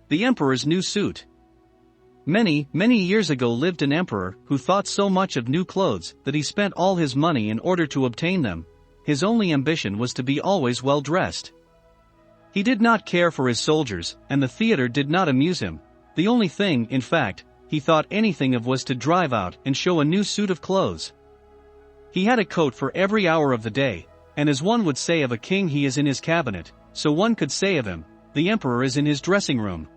The emperor's new suit. Many, many years ago lived an emperor who thought so much of new clothes that he spent all his money in order to obtain them. His only ambition was to be always well dressed. He did not care for his soldiers, and the theater did not amuse him. The only thing, in fact, he thought anything of was to drive out and show a new suit of clothes. He had a coat for every hour of the day, and as one would say of a king, he is in his cabinet, so one could say of him, the emperor is in his dressing room.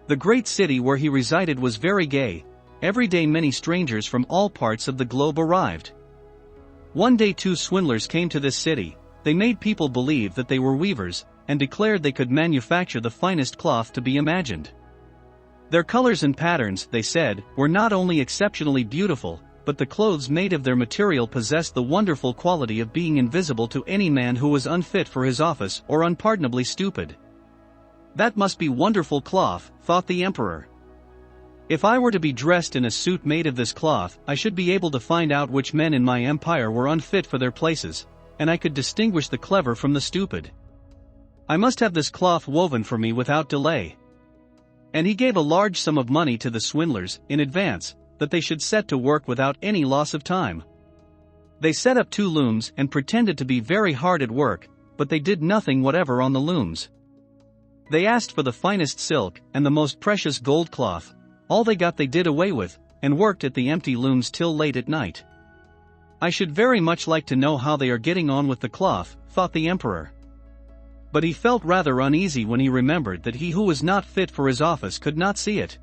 The great city where he resided was very gay. Every day many strangers from all parts of the globe arrived. One day two swindlers came to this city. They made people believe that they were weavers, and declared they could manufacture the finest cloth to be imagined. Their colors and patterns, they said, were not only exceptionally beautiful, but the clothes made of their material possessed the wonderful quality of being invisible to any man who was unfit for his office or unpardonably stupid. That must be wonderful cloth, thought the emperor. If I were to be dressed in a suit made of this cloth, I should be able to find out which men in my empire were unfit for their places, and I could distinguish the clever from the stupid. I must have this cloth woven for me without delay. And he gave a large sum of money to the swindlers, in advance, that they should set to work without any loss of time. They set up 2 looms and pretended to be very hard at work, but they did nothing whatever on the looms. They asked for the finest silk and the most precious gold cloth. All they got they did away with, and worked at the empty looms till late at night. I should very much like to know how they are getting on with the cloth, thought the emperor. But he felt rather uneasy when he remembered that he who was not fit for his office could not see it.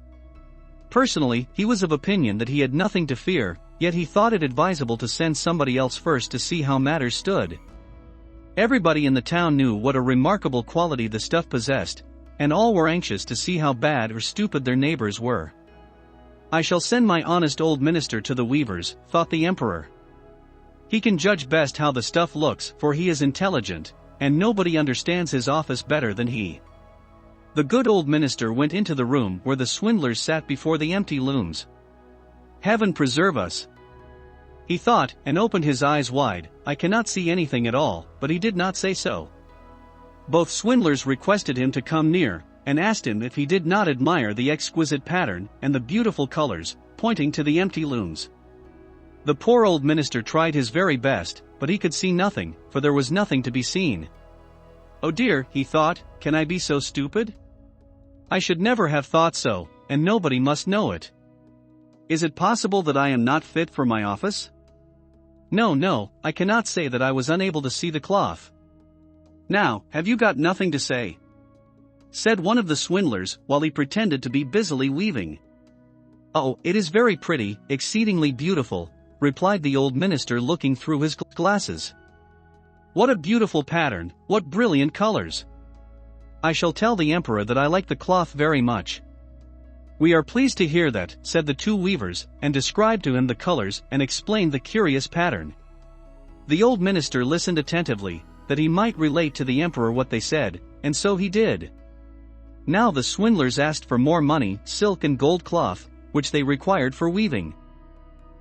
Personally, he was of opinion that he had nothing to fear, yet he thought it advisable to send somebody else first to see how matters stood. Everybody in the town knew what a remarkable quality the stuff possessed, and all were anxious to see how bad or stupid their neighbors were. I shall send my honest old minister to the weavers, thought the emperor. He can judge best how the stuff looks, for he is intelligent, and nobody understands his office better than he. The good old minister went into the room where the swindlers sat before the empty looms. Heaven preserve us! He thought, and opened his eyes wide. I cannot see anything at all, but he did not say so. Both swindlers requested him to come near, and asked him if he did not admire the exquisite pattern and the beautiful colors, pointing to the empty looms. The poor old minister tried his very best, but he could see nothing, for there was nothing to be seen. Oh dear, he thought, can I be so stupid? I should never have thought so, and nobody must know it. Is it possible that I am not fit for my office? No, I cannot say that I was unable to see the cloth. Now, have you got nothing to say? Said one of the swindlers, while he pretended to be busily weaving. Oh, it is very pretty, exceedingly beautiful, replied the old minister looking through his glasses. What a beautiful pattern, what brilliant colors! I shall tell the emperor that I like the cloth very much. We are pleased to hear that, said the 2 weavers, and described to him the colors and explained the curious pattern. The old minister listened attentively, that he might relate to the emperor what they said, and so he did. Now the swindlers asked for more money, silk and gold cloth, which they required for weaving.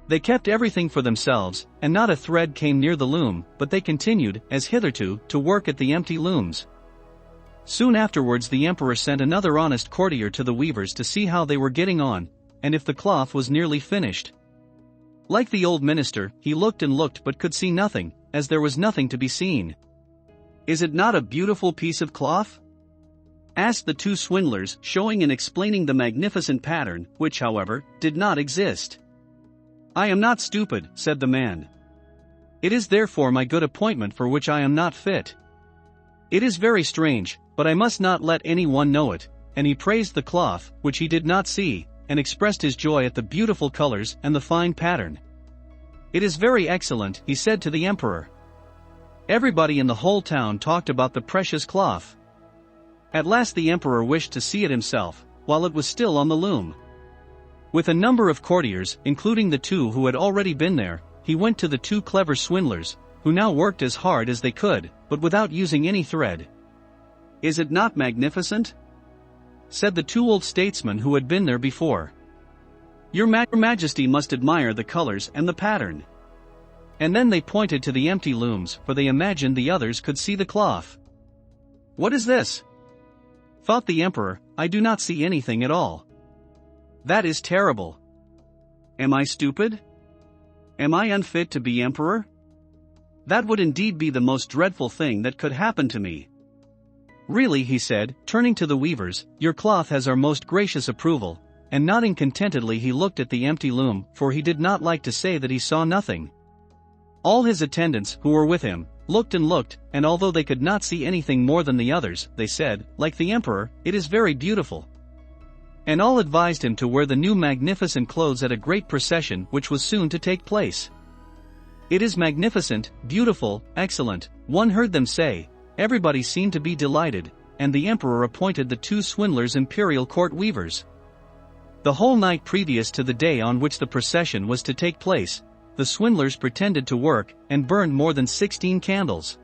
They kept everything for themselves, and not a thread came near the loom, but they continued, as hitherto, to work at the empty looms. Soon afterwards the emperor sent another honest courtier to the weavers to see how they were getting on, and if the cloth was nearly finished. Like the old minister, he looked and looked but could see nothing, as there was nothing to be seen. Is it not a beautiful piece of cloth? Asked the 2 swindlers, showing and explaining the magnificent pattern, which, however, did not exist. I am not stupid, said the man. It is therefore my good appointment for which I am not fit. It is very strange, but I must not let any one know it, and he praised the cloth, which he did not see, and expressed his joy at the beautiful colors and the fine pattern. It is very excellent, he said to the emperor. Everybody in the whole town talked about the precious cloth. At last the emperor wished to see it himself, while it was still on the loom. With a number of courtiers, including the 2 who had already been there, he went to the 2 clever swindlers, who now worked as hard as they could, but without using any thread. Is it not magnificent? Said the 2 old statesmen who had been there before. Your Majesty must admire the colors and the pattern. And then they pointed to the empty looms, for they imagined the others could see the cloth. What is this? thought the emperor, I do not see anything at all. That is terrible. Am I stupid? Am I unfit to be emperor? That would indeed be the most dreadful thing that could happen to me. Really, he said, turning to the weavers, your cloth has our most gracious approval, and nodding contentedly he looked at the empty loom, for he did not like to say that he saw nothing. All his attendants, who were with him, looked, and although they could not see anything more than the others, they said, like the emperor, it is very beautiful. And all advised him to wear the new magnificent clothes at a great procession which was soon to take place. It is magnificent, beautiful, excellent, one heard them say. Everybody seemed to be delighted, and the emperor appointed the 2 swindlers imperial court weavers. The whole night previous to the day on which the procession was to take place, the swindlers pretended to work, and burned more than 16 candles.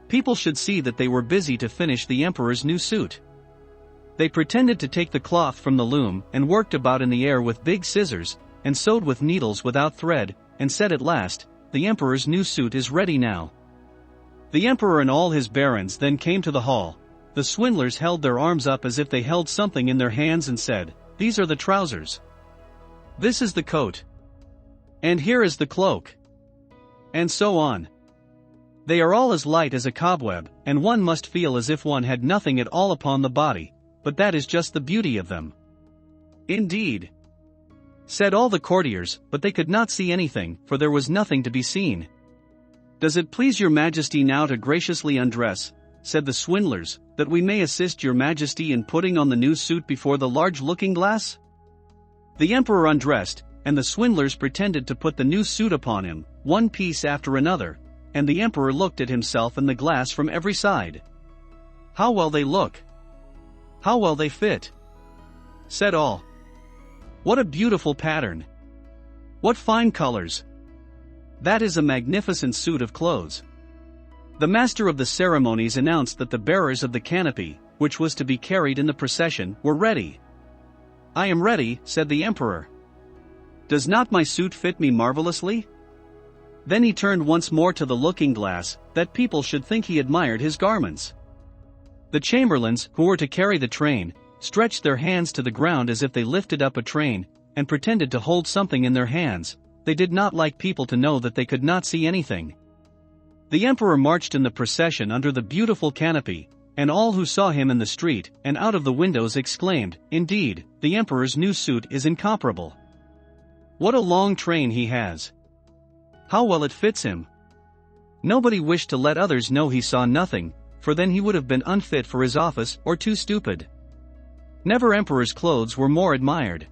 People should see that they were busy to finish the emperor's new suit. They pretended to take the cloth from the loom, and worked about in the air with big scissors, and sewed with needles without thread, and said at last, the emperor's new suit is ready now. The emperor and all his barons then came to the hall. The swindlers held their arms up as if they held something in their hands and said, these are the trousers. This is the coat. And here is the cloak. And so on. They are all as light as a cobweb, and one must feel as if one had nothing at all upon the body, but that is just the beauty of them. Indeed, said all the courtiers, but they could not see anything, for there was nothing to be seen. Does it please your majesty now to graciously undress, said the swindlers, that we may assist your majesty in putting on the new suit before the large looking-glass? The emperor undressed, and the swindlers pretended to put the new suit upon him, one piece after another, and the emperor looked at himself in the glass from every side. How well they look! How well they fit! Said all. What a beautiful pattern! What fine colors! That is a magnificent suit of clothes. The master of the ceremonies announced that the bearers of the canopy, which was to be carried in the procession, were ready. I am ready, said the emperor. Does not my suit fit me marvelously? Then he turned once more to the looking-glass, that people should think he admired his garments. The chamberlains, who were to carry the train, stretched their hands to the ground as if they lifted up a train, and pretended to hold something in their hands. They did not like people to know that they could not see anything. The emperor marched in the procession under the beautiful canopy, and all who saw him in the street and out of the windows exclaimed, indeed, the emperor's new suit is incomparable. What a long train he has! How well it fits him! Nobody wished to let others know he saw nothing, for then he would have been unfit for his office or too stupid. Never emperor's clothes were more admired.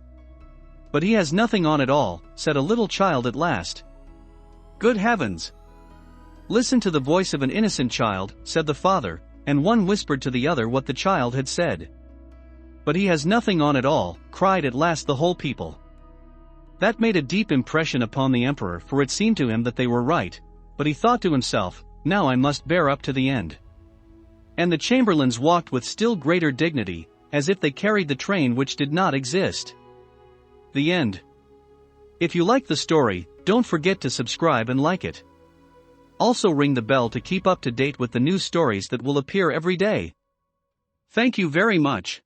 But he has nothing on at all, said a little child at last. Good heavens! Listen to the voice of an innocent child, said the father, and one whispered to the other what the child had said. But he has nothing on at all, cried at last the whole people. That made a deep impression upon the emperor, for it seemed to him that they were right, but he thought to himself, now I must bear up to the end. And the chamberlains walked with still greater dignity, as if they carried the train which did not exist. The end. If you like the story, don't forget to subscribe and like it. Also ring the bell to keep up to date with the new stories that will appear every day. Thank you very much.